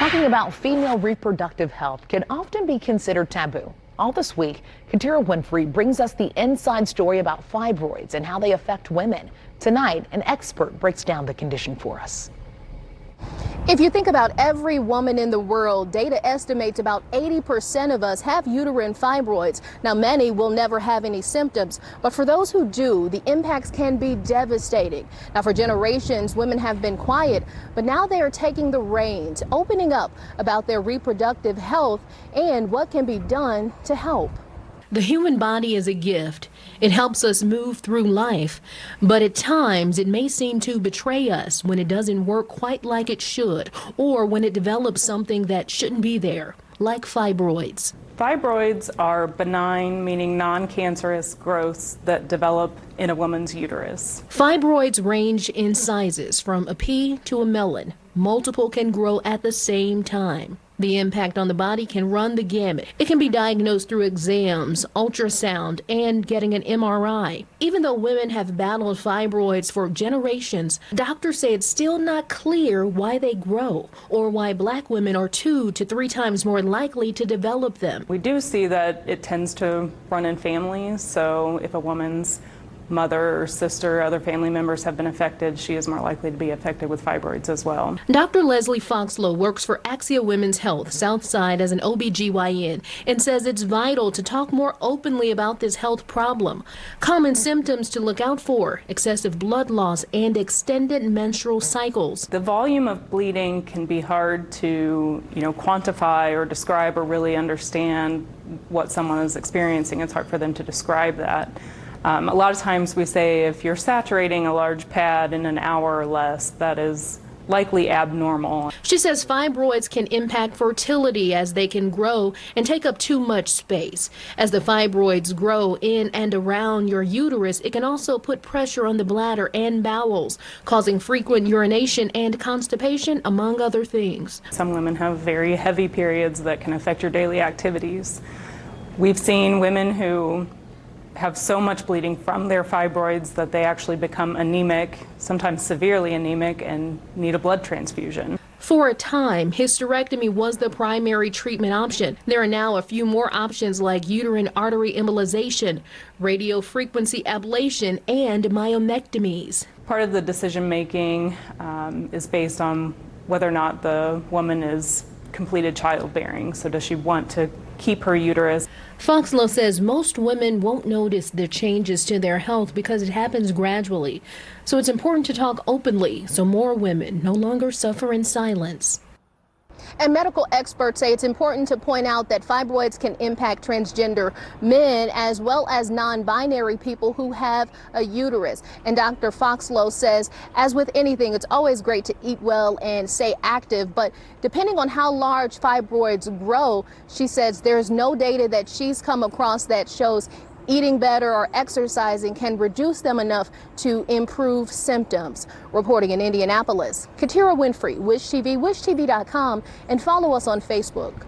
Talking about female reproductive health can often be considered taboo. All this week, Katira Winfrey brings us the inside story about fibroids and how they affect women. Tonight, an expert breaks down the condition for us. If you think about every woman in the world, data estimates about 80% of us have uterine fibroids. Now, many will never have any symptoms, but for those who do, the impacts can be devastating. Now, for generations, women have been quiet, but now they are taking the reins, opening up about their reproductive health and what can be done to help. The human body is a gift. It helps us move through life, but at times it may seem to betray us when it doesn't work quite like it should, or when it develops something that shouldn't be there, like fibroids. Fibroids are benign, meaning non-cancerous growths that develop in a woman's uterus. Fibroids range in sizes from a pea to a melon. Multiple can grow at the same time. The impact on the body can run the gamut. It can be diagnosed through exams, ultrasound, and getting an MRI. Even though women have battled fibroids for generations, doctors say it's still not clear why they grow or why Black women are 2 to 3 times more likely to develop them. We do see that it tends to run in families, so if a woman's mother or sister or other family members have been affected, she is more likely to be affected with fibroids as well. Dr. Leslie Foxlow works for Axia Women's Health Southside as an OBGYN and says it's vital to talk more openly about this health problem. Common symptoms to look out for: excessive blood loss and extended menstrual cycles. The volume of bleeding can be hard to, quantify or describe or really understand what someone is experiencing. It's hard for them to describe that. A lot of times we say if you're saturating a large pad in an hour or less, that is likely abnormal. She says fibroids can impact fertility as they can grow and take up too much space. As the fibroids grow in and around your uterus, it can also put pressure on the bladder and bowels, causing frequent urination and constipation, among other things. Some women have very heavy periods that can affect your daily activities. We've seen women who have so much bleeding from their fibroids that they actually become anemic, sometimes severely anemic, and need a blood transfusion. For a time, hysterectomy was the primary treatment option. There are now a few more options like uterine artery embolization, radiofrequency ablation, and myomectomies. Part of the decision making is based on whether or not the woman is completed childbearing. So does she want to keep her uterus? Foxlow says most women won't notice the changes to their health because it happens gradually. So it's important to talk openly so more women no longer suffer in silence. And medical experts say it's important to point out that fibroids can impact transgender men as well as non-binary people who have a uterus. And Dr. Foxlow says, as with anything, it's always great to eat well and stay active. But depending on how large fibroids grow, she says there's no data that she's come across that shows eating better or exercising can reduce them enough to improve symptoms. Reporting in Indianapolis, Katira Winfrey, Wish TV, wishtv.com, and follow us on Facebook.